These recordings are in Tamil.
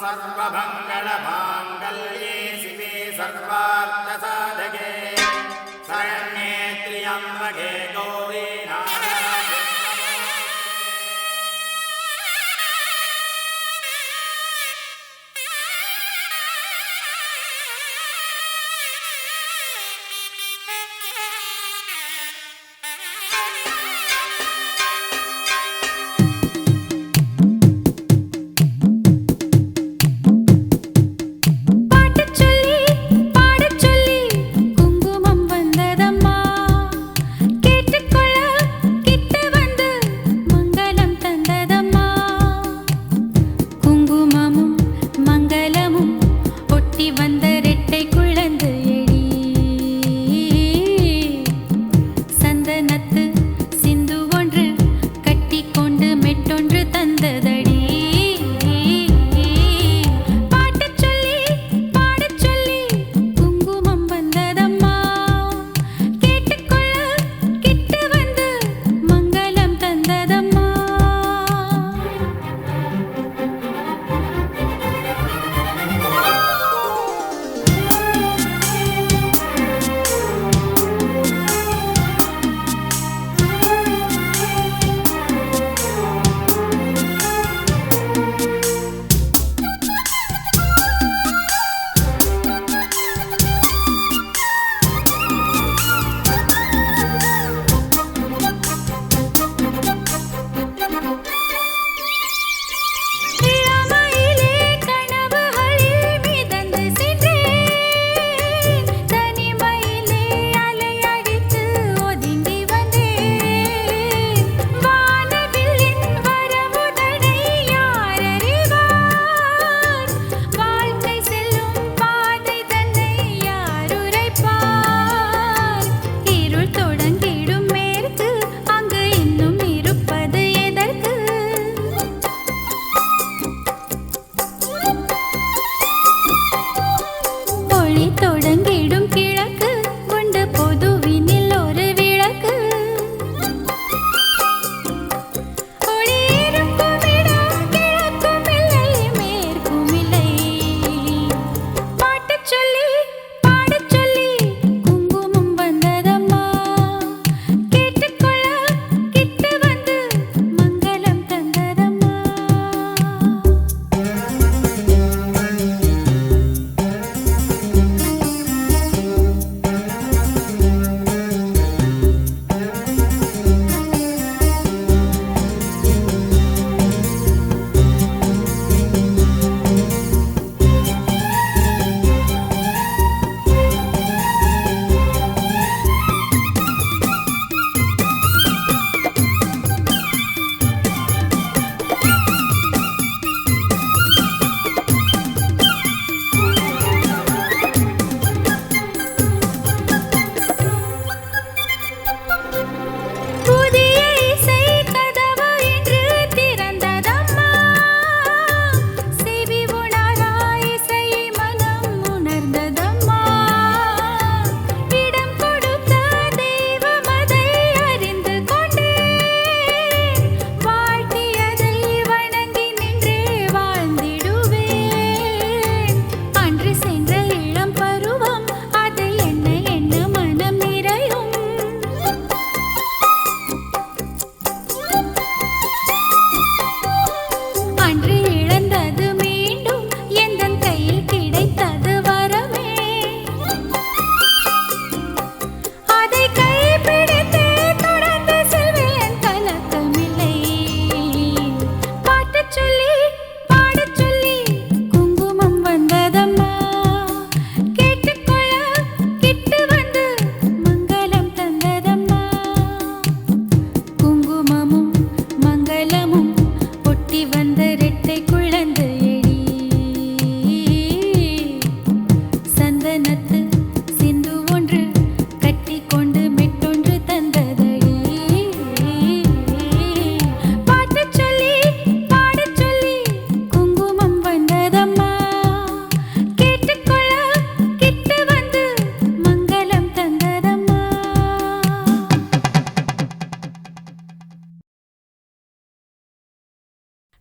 सर्वमङ्गलमाङ्गल्ये शिवे सर्वार्थसाधके शरण्ये त्र्यम्बके Gauri नारायणे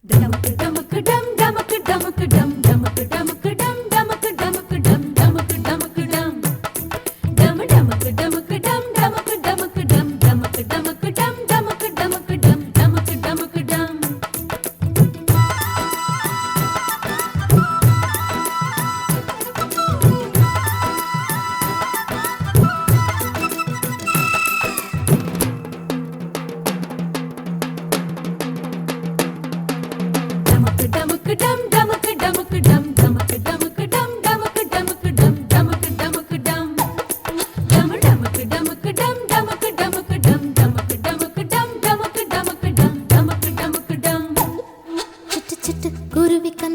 Dum dum dum dum dum dum dum.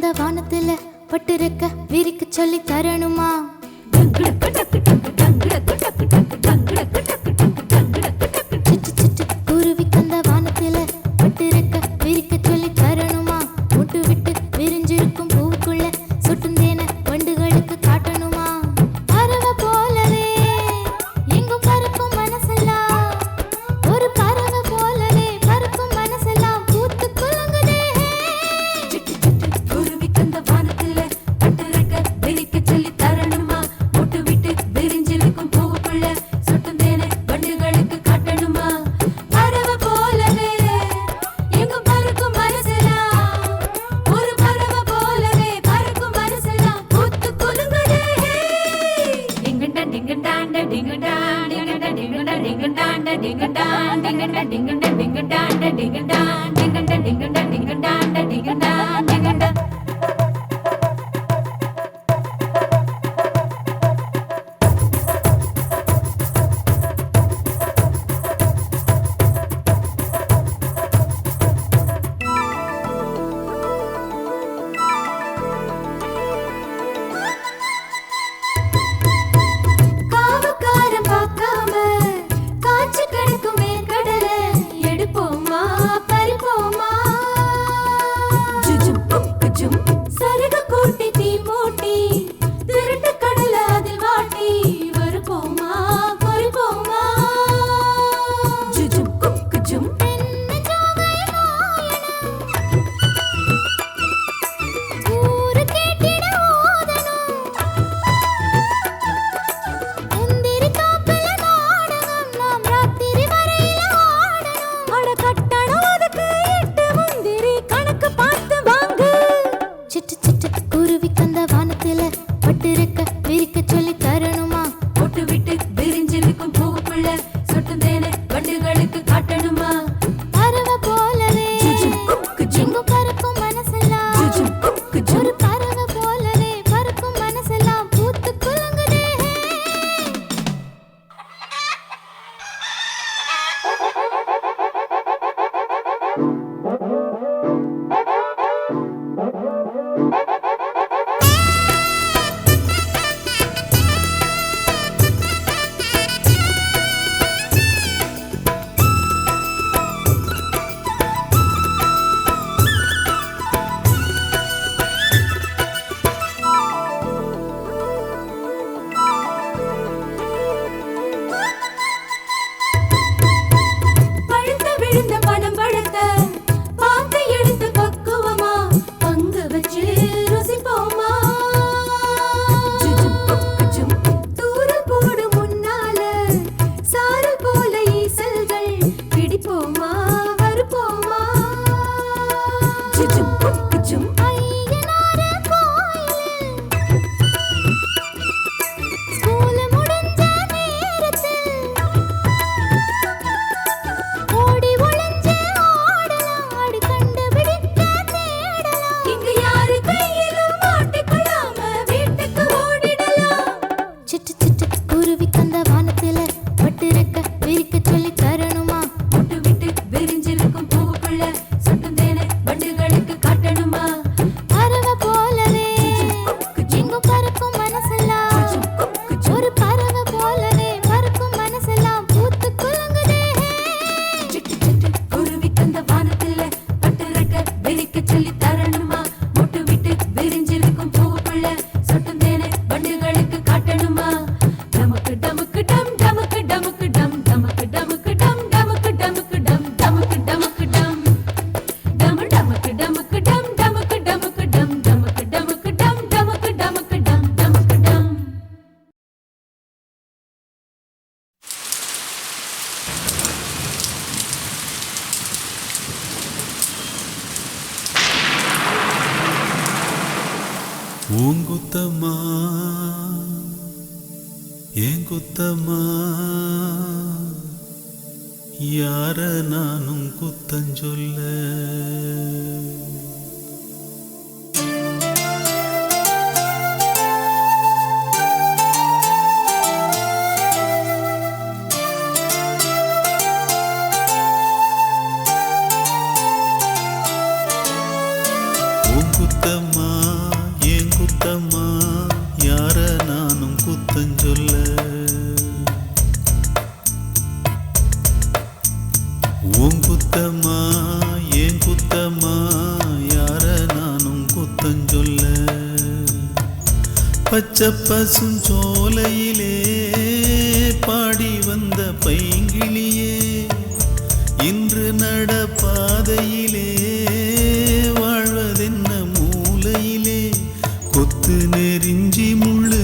தந்த வானத்துல பட்டுருக்க விரிக்க சொல்லி தரணுமா? குருவி தந்த வானத்துல பட்டுருக்க விரிக்க சொல்லி தரணுமா? முட்டு விட்டு விரிஞ்சிருக்கும் பூவுக்குள்ள சொட்டும் தேன வண்டுகளுக்கு காட்டணுமா? பறவை போலவே எங்கும் பறக்கும் மனசெல்லாம், ஒரு பறவை போலவே பறக்கும் மனசெல்லாம் பூத்து குலுங்குதே. குருவி தந்த வானத்துல பட்டுருக்க விரிக்க சொல்லி தரணுமா? முட்டு விட்டு விரிஞ்சிருக்கும் பூவுக்குள்ள சொட்டும் தேனை வண்டுகளுக்கு காட்டணுமா? பறவை போலவே எங்கும் பறக்கும் மனசெல்லாம், ஒரு பறவை போலவே பறக்கும் மனசெல்லாம் பூத்து குலுங்குதே. டிங்கண்டா டிங்கண்டாண்ட டிங்கண்டான் டிங்கண்டா டிங்கண்டா டிங்கண்டாண்ட டிங்கண்டான் டிங்கண்டா டிங்கண்டா டிங்கண்டாண்ட டிங்கண்டான் டிங்கண்டா டிங்கண்டா டிங்கண்டாண்ட டிங்கண்டான் டிங்கண்டா. காவக்காரன் பார்க்காம காய்ச்சி கிடக்கும் வேர்க்கடலை எடுப்போமா பறிப்போமா? ஜுஜும் புக்குஜும் சருக கூட்டி தீ மூட்டி திருட்டு கடலை அதில் வாட்டி வறுப்போமா பொறிப்போமா? ஜுஜும் புக்குஜும் ஊரு கேட்டிட ஓதணும், முந்திரி தோப்புல நாடகம் நாம் ராத்திரி வரையில ஆடணும். அட கட்டணம் அதுக்கு 8 முந்திரி கணக்கு பார்த்து வாங்கு. சிட்டு சிட்டு குருவி தந்த வானத்துல பட்டுருக்க விரிக்க சொல்லி தரணுமா? போட்டு விட்டு விரிஞ்சிருக்கும் பூவுக்குள்ள சொட்டும் தேனை வண்டுகளுக்கு காட்டணுமா? பறவை போலவே ஜுஜும் குக்குஜும் எங்கும் பறக்கும் மனசெல்லாம், ஜுஜும் குக்குஜும் ஒரு பறவை போலவே பறக்கும் மனசெல்லாம் பூத்து குலுங்குதே. பழுத்த விழுந்த பனம் பழத்தை பார்த்து எடுத்து பக்குவமா பங்கு வச்சு ருசிப்போமா? ஜுஜும் புக்குஜும் தூரல் போடும் முன்னால சாரல் போல ஈசல்கள் பிடிப்போமா வறுப்போமா? ஜுஜும் புக்குஜும் ஐயனாரே கோயிலில் ஸ்கூல் முடிஞ்ச நேரத்தில் ஓடி ஒளிஞ்சு ஆடலாம், ஆடி கண்டுபிடிக்க தேடலாம். இங்கு யாரு கையிலும் மாட்டிக்கொள்ளாம வீட்டுக்கு ஓடிடலாம். சிட்டு சிட்டு குருவி தந்த வானத்துல பட்டுருக்க விரிக்க சொல்லி தரணுமா? முட்டு விட்டு விரிஞ்சிருக்கும் பூவுக்குள்ள சொட்டும் தேனை வண்டுகளுக்கு காட்டணுமா? பறவை போலவே எங்கும் பறக்கும் மனசெல்லாம், ஒரு பறவை போலவே பறக்கும் மனசெல்லாம் பூத்து குலுங்குதே. சிட்டு சிட்டு குருவி தந்த வானத்துல பட்டுறக்க விரிக்க சொல்லி தரணுமா? முட்டு விட்டு விரிஞ்சிருக்கும் பூவுக்குள்ள சொட்டும் தேனை வண்டுகளுக்கு காட்டணுமா? டமுக்கு டமுக்கு டம் டமுக்கு டமுக்கு டம் டமுக்கு டமுக்கு டம் டமுக்கு டமுக்கு டம் டமுக்கு டமுக்கு டம் டமு டமுக்கு டமுக்கு டம் டமுக்கு டமுக்கு டம் டமுக்கு டமுக்கு டம் டமுக்கு டமுக்கு டம் டமுக்கு டம். பூங்குத்தம்மா ஏன் குத்தம்மா, யார நானும் குத்தஞ்சொல்ல. பூங்குத்தம்மா பச்சை பசுஞ்சோலையிலே பாடி வந்த பைங்கிளியே, இன்று நடப்பாதையிலே வாழ்வதென்ன மூலையிலே, கொத்து நெறிஞ்சி முள்ளு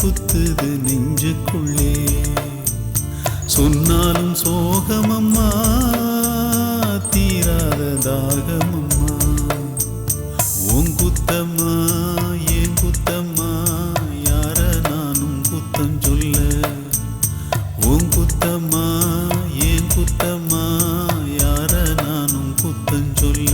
குத்துது நெஞ்சுக்குள்ளே, சொன்னாலும் சோகமம்மா தீராத தாகமம்மா, உன் குத்தம்மா ஏன் குத்தம்மா யார நானும் குத்தம் சொல்ல, உன் குத்தம்மா ஏன் குத்தம்மா யார நானும் குத்தம் சொல்ல.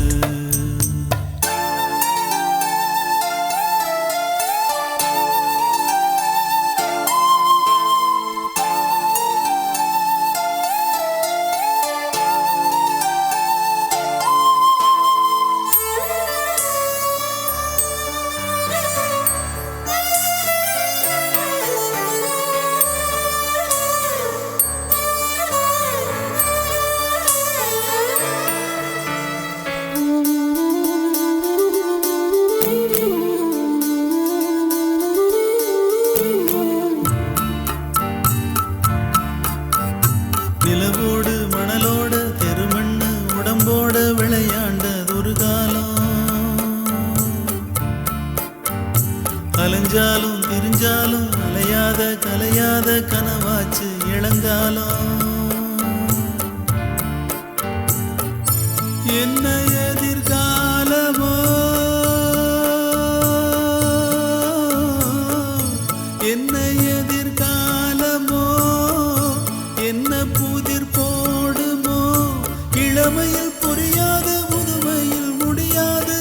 நிலவோடு மணலோட தெருமண்ணு உடம்போட விளையாண்டதொரு காலம், அலைஞ்சாலும் திரிஞ்சாலும் அலையாத கலையாத கனவாச்சு இளங்காலம். என்ன எதிர்காலமோ என்ன எதிர்காலமோ, என்ன புதிர் போடுமோ, இளமையில் புரியாது முதுமையில் முடியாது,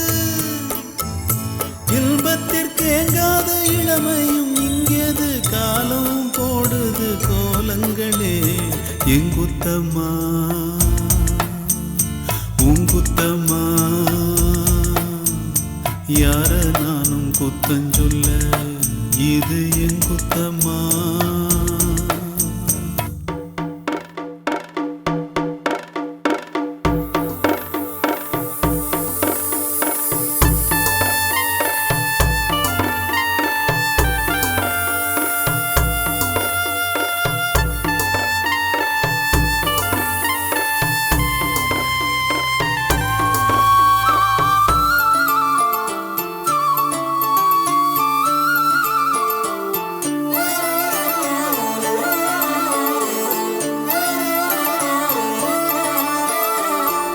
இன்பத்திற்கு ஏங்காத இளமையும் இங்கேது, காலம் போடுது கோலங்களே, எங்குத்தம்மா உங்குத்தம்மா யார நானும் குத்தஞ்சொல்ல, இது எங்குத்தம்மா.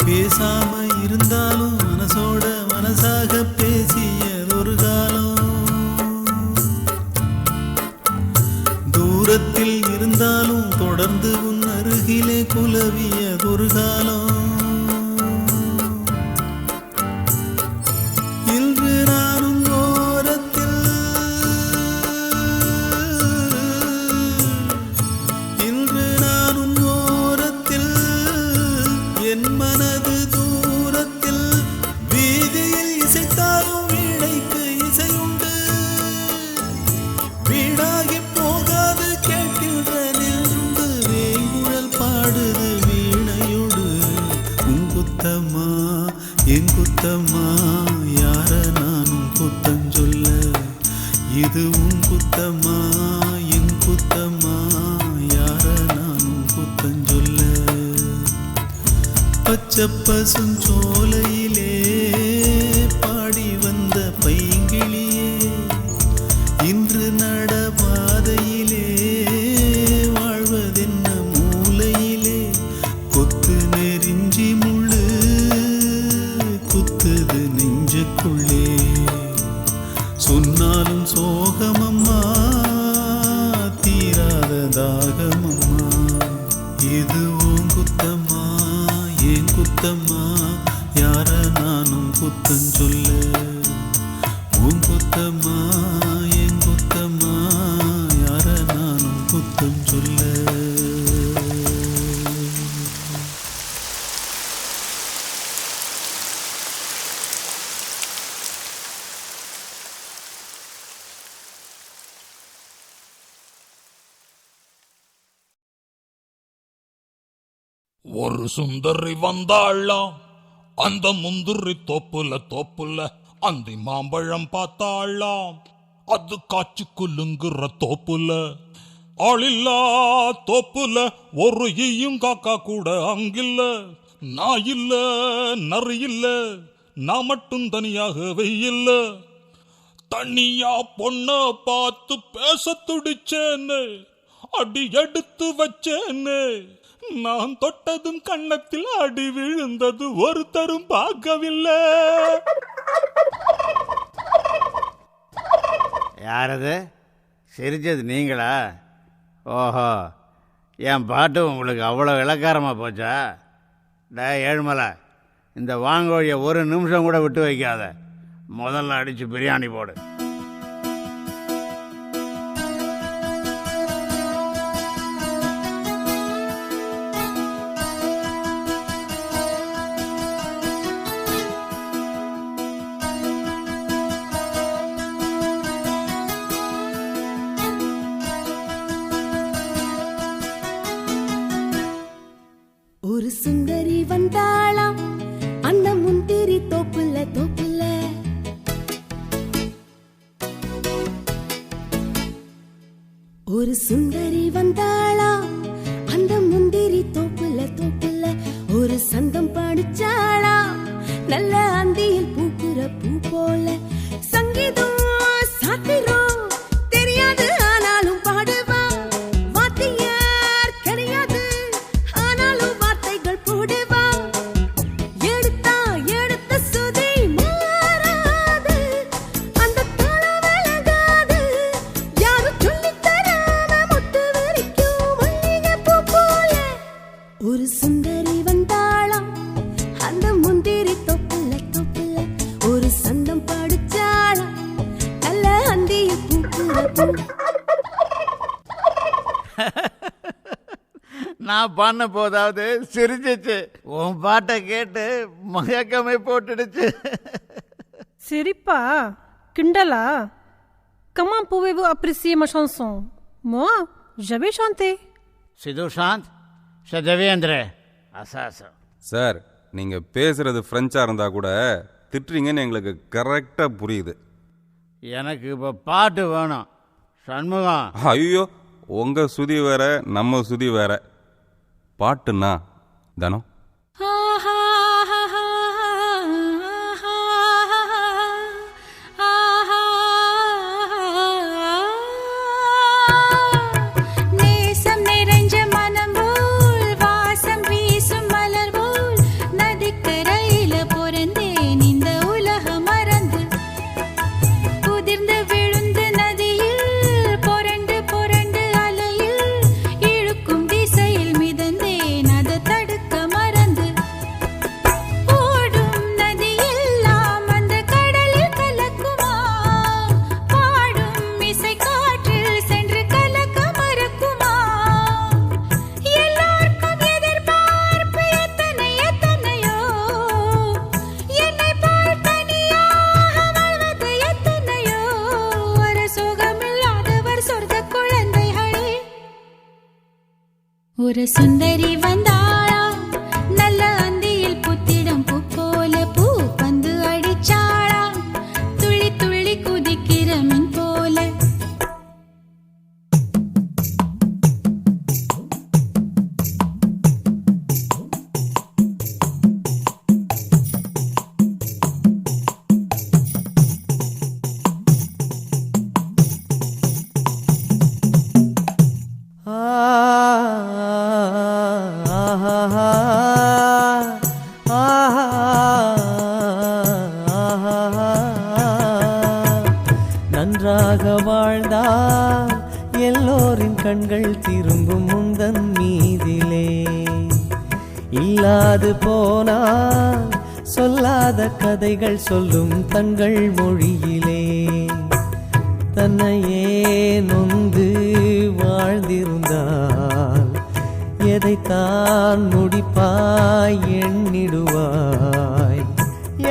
பேசாம இருந்தாலும் மனசோட மனசாக பேசியதொரு காலம், தூரத்தில் இருந்தாலும் தொடர்ந்து உன் அருகிலே குலவியதொரு காலம், இன்று நானும் ஓரத்தில் இன்று நானும் ஓரத்தில் என் மனது தூரத்தில், வீதியில் இசைத்தாலும் வீணைக்கு இசையுண்டு, வீணாகி போகாது கேட்கின்ற நின்று வேங்குழல் பாடுது வீணையோடு, உன் குத்தம்மா என் குத்தம்மா யார நானும் குத்தம் சொல்ல, இது உன் குத்தம்மா என் குத்தம்மா யார நானும் குத்தம் சொல்ல. பச்சை பசுஞ்சோலையிலே பாடி வந்த பைங்கிளியே, இன்று நடபாதையிலே வாழ்வதென்ன மூலையிலே, கொத்து நெறிஞ்சி முள்ளு குத்துது நெஞ்சுக்குள்ளே, சொன்னாலும் சோகமம்மா தீராத தாகமம்மா, இது உன் குத்தம்மா ஏன் குத்தம்மா யார நானும் குத்தம் சொல்ல, உன் குத்தம்மா என் குத்தம்மா யார நானும் குத்தம் சொல்ல. ஒரு சுந்தரி வந்தாளாம் அந்த முந்திரி தோப்புல அந்தி மாம்பழம் பார்த்தாளாம். அது காய்ச்சி குலுங்குற தோப்புல, ஆளில்லா தோப்புல ஒரு ஈயும் காக்கா கூட அங்கில்ல. நான் இல்ல, நரி இல்ல, நான் மட்டும் தனியாக வெயில்ல. தனியா பொண்ண பார்த்து பேச துடிச்சேன்னு, அடி எடுத்து வச்சேன்னு. நான் தொட்டதும் கண்ணத்தில் அடி விழுந்தது, ஒருத்தரும் பார்க்கவில்லை. யாரது சிரிச்சது? நீங்களா? ஓஹோ, என் பாட்டு உங்களுக்கு அவ்வளோ இளக்காரமாக போச்சா? ஏழுமலை, இந்த வாங்கோழியை ஒரு நிமிஷம் கூட விட்டு வைக்காத. முதல்ல அடித்து பிரியாணி போடு. ஒரு சுந்தரி வந்தாளாம் அந்த முந்திரி தோப்புல தோப்புல. ஒரு சுந்தரி வந்தாளாம் அந்த முந்திரி தோப்புல தோப்புல. ஒரு சந்தம் படிச்சாளாம் நல்ல அந்தியில் பூக்குற பூ போல. சங்கீதம் சாத்திரம் தெரியாது ஆனாலும் பாடுவா. வாத்தியார் கிடையாது ஆனாலும் வார்த்தைகள் போடுவா. எடுத்தா எடுத்த சுதி மாறாது, அந்த தாளம் விலகாது. யாரும் சொல்லித் தராம முட்டு வரைக்கும் மல்லிகை பூ போல. ஒரு சுந்தரி வந்தாளாம் அந்த முந்திரி தொப்புல தொப்புல. ஒரு சந்தம் படிச்சாளாம் நல்ல அந்தியில் பூக்குற பூ. நான் பண்ண போதாவது சிரிச்சிச்சு, உன் பாட்டை கேட்டு மயக்கமே போட்டுடுச்சு. சிரிப்பா? கிண்டலா? Comment pouvez-vous apprécier ma chanson? Moi, j'avais chanté. சிதுஷாந்த், தேவேந்திர, அசாசம். சார், நீங்கள் பேசுகிறது ஃப்ரெஞ்சாக இருந்தால் கூட திட்டுறீங்கன்னு எங்களுக்கு கரெக்டாக புரியுது. எனக்கு இப்போ பாட்டு வேணும். சண்முகம், ஐயோ, உங்கள் சுதி வேற நம்ம சுதி வேற. பாட்டுன்னா தனம். நேசம் நிறைஞ்ச மனம் போல் வாசம் வீசும் மலர் போல் நதிக்கரையில பொறந்தேன் இந்த உலகம் மறந்து. குதிர்ந்து விழுந்து நதியில் புரண்டு புரண்டு அலையில் இழுக்கும் திசையில் மிதந்தேன் அதை தடுக்க மறந்து. ஓடும் நதியெல்லாம் அந்த கடலில் கலக்குமா? பாடும் இசை காற்றில் சென்று கலக்க மறக்குமா? எல்லாருக்கும் எதிர்பார்ப்பு எத்தனை எத்தனையோ, என்னை போல் தனியாக வாழ்வது எத்தனையோ. ஒரு சுகமில்லாதவர் சொர்க்க குழந்தைகளே. ஒரு சுந்தரி வந்தாளாம் நல்ல அந்தியில் புத்திடம் பூ போல. பூ பந்து அடிச்சாளாம் துள்ளி துள்ளி குதிக்கிற மின் போல. நன்றாக வாழ்ந்தால் எல்லோரின் கண்கள் திரும்பும் முந்தன் மீதிலே. இல்லாது போனால் சொல்லாத கதைகள் சொல்லும் தங்கள் மொழியிலே. தன்னையே நொந்து வாழ்ந்திருந்தால் எதைத்தான் முடிப்பாய் எண்ணிடுவாய்.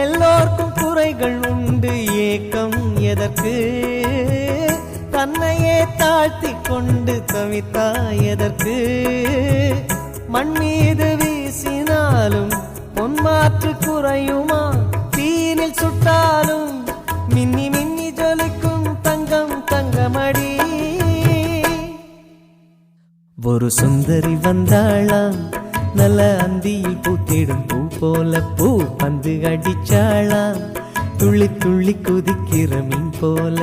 எல்லோர்க்கும் குறைகள் உண்டு, ஏக்கம் எதற்கு? தன்னையே தாழ்த்தி கொண்டு தவித்தாய் எதற்கு? மண் மீது வீசினாலும் பொன்மாற்று குறையுமா? தீனில் சுட்டாலும் மின்னி மின்னி ஜொலிக்கும் தங்கம் ஒரு சுந்தரி வந்தாளாம், நல்ல அந்தியில் பூத்திடும் பூ போல பூ பந்து அடிச்சாளாம், துள்ளி துள்ளி குதிக்கிற மீன் போல.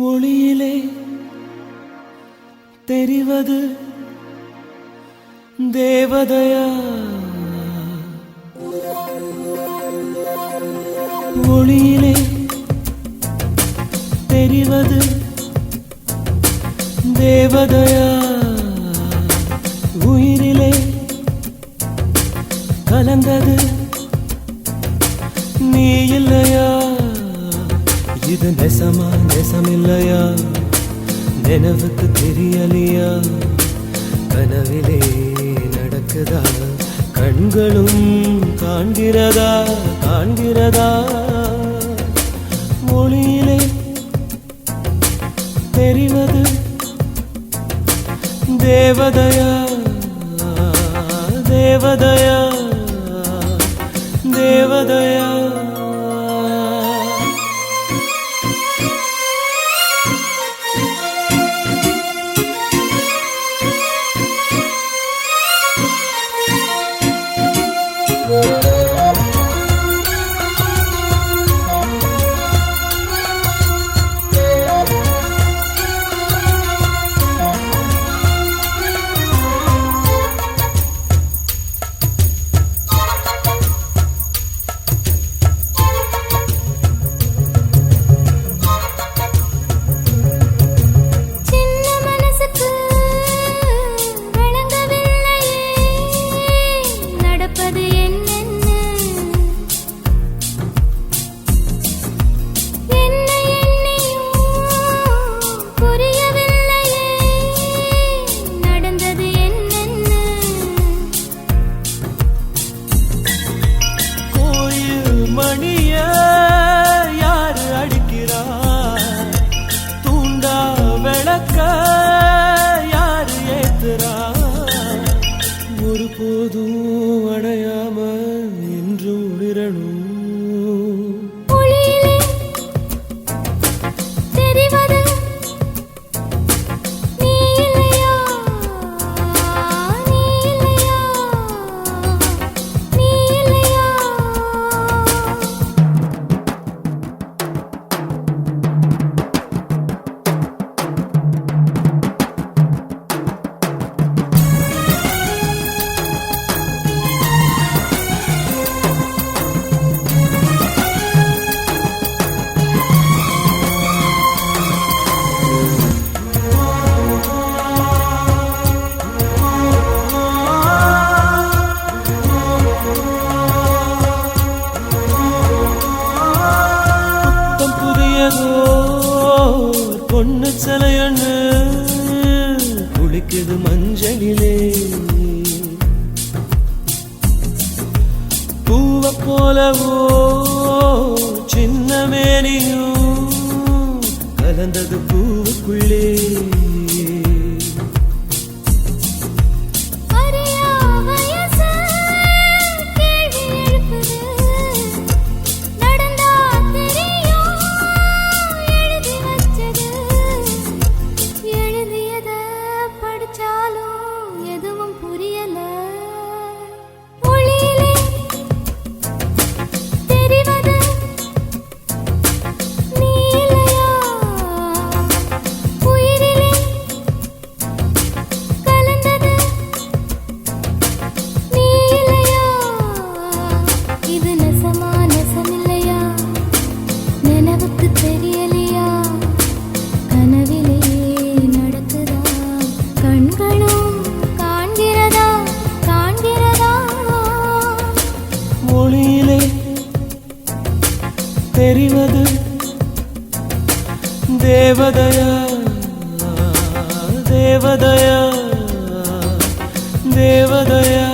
ஒளியிலே தெரிவது தேவதையா, ஒளியிலே தெரிவது தேவதையா, உயிரிலே கலந்தது நீ இல்லையா, இது நெசமா நெசமில்லையா, நினைவுக்கு தெரியலையா, கனவிலே நடக்குதா, கண்களும் காண்கிறதா காண்கிறதா, மொழியிலே தெரிவது தேவதையா தேவதையா தேவதையா. பொண்ணு சிலையண்ணு குளிக்குது மஞ்சளிலே, பூவ போலவோ சின்ன மேனியும் கலந்தது பூவுக்குள்ளே. நடந்தா தெரியும் எழுதி வச்சது ஒளியிலே தெரிவது தேவதயா தேவதயா தேவதயா.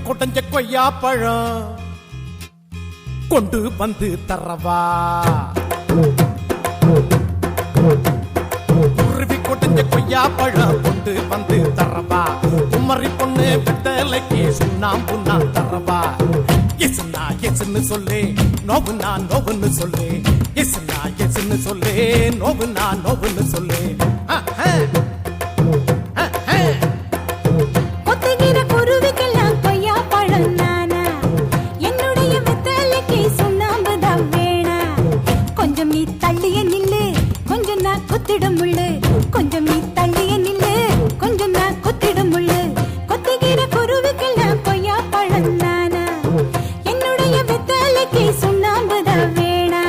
கொட்டஞ்ச கொய்யா பழம் கொண்டு வந்து தரவா, குருவி கொட்டஞ்ச கொய்யா பழம் கொண்டு வந்து தரவா, குமரி பொண்ணு வெத்தலைக்கு சுண்ணாம்பு நான் தரவா. எஸ்னா எஸ்ன்னு சொல்லு, நோவுனா நோவுன்னு சொல்லு, எஸ்னா எஸ்ன்னு சொல்லு, நோவுனா நோவுன்னு சொல்லு. கொத்திடும் முள்ளு கொஞ்சம் நீ தள்ளிய நில்லு, கொஞ்சம் நான் கொத்திடும் முள்ளு. கொத்துகிற குருவிக்கெல்லாம் கொய்யா பழம் நானா, என்னுடைய வெத்தலைக்கு சுண்ணாம்புதான் வேணா.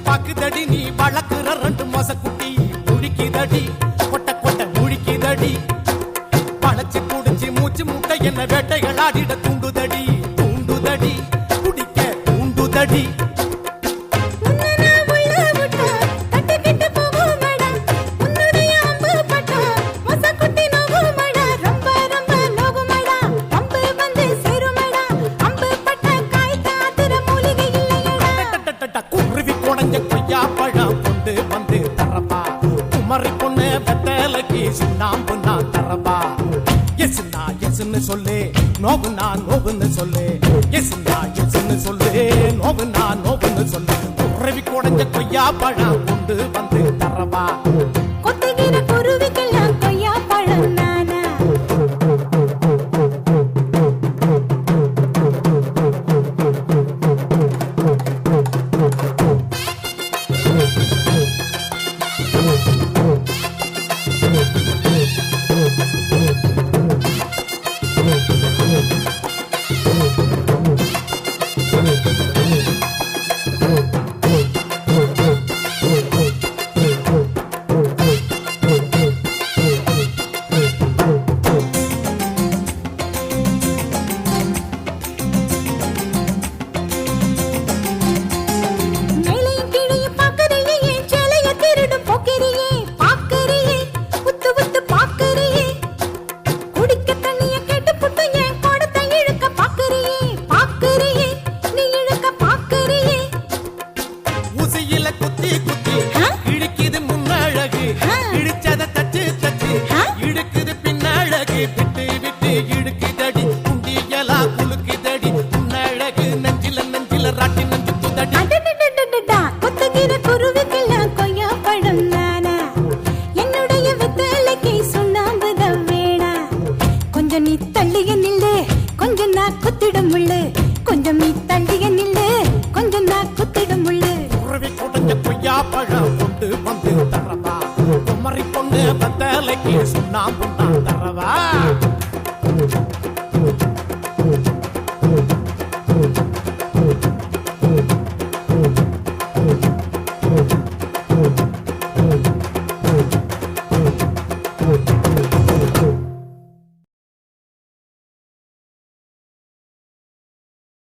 பாக்குதடி நீ வளர்க்குற ரெண்டு மாச குட்டி முழிக்குதடி, கொட்ட கொட்ட முழிக்குதடி, பழச்சு குடிச்சு மூச்சு முட்டை என்ன வேட்டைகள் ஆடிட தூண்டுதடி தூண்டுதடி, குடிக்க தூண்டுதடி. கொய்யா பழம் கொண்டு வந்து தரவா, குமரி பொண்ணு வெத்தலைக்கு சுண்ணாம்பு நான் தரவா. எஸ்னா எஸ்ன்னு சொல்லு, நோவுனா நோவுன்னு சொல்லு, எஸ்னா எஸ்ன்னு சொல்லு, நோவுனா நோவுன்னு சொல்லு. குருவி குடஞ்ச கொய்யா பழம் கொண்டு வந்து தரவா. கொத்துகிற குருவிக்கெல்லாம் கொய்யா பழம் நானா. பழம் கொண்டு வந்து தரவா, குமரி பொண்ணு வெத்தலைக்கு சுண்ணாம்பு நான் தரவா.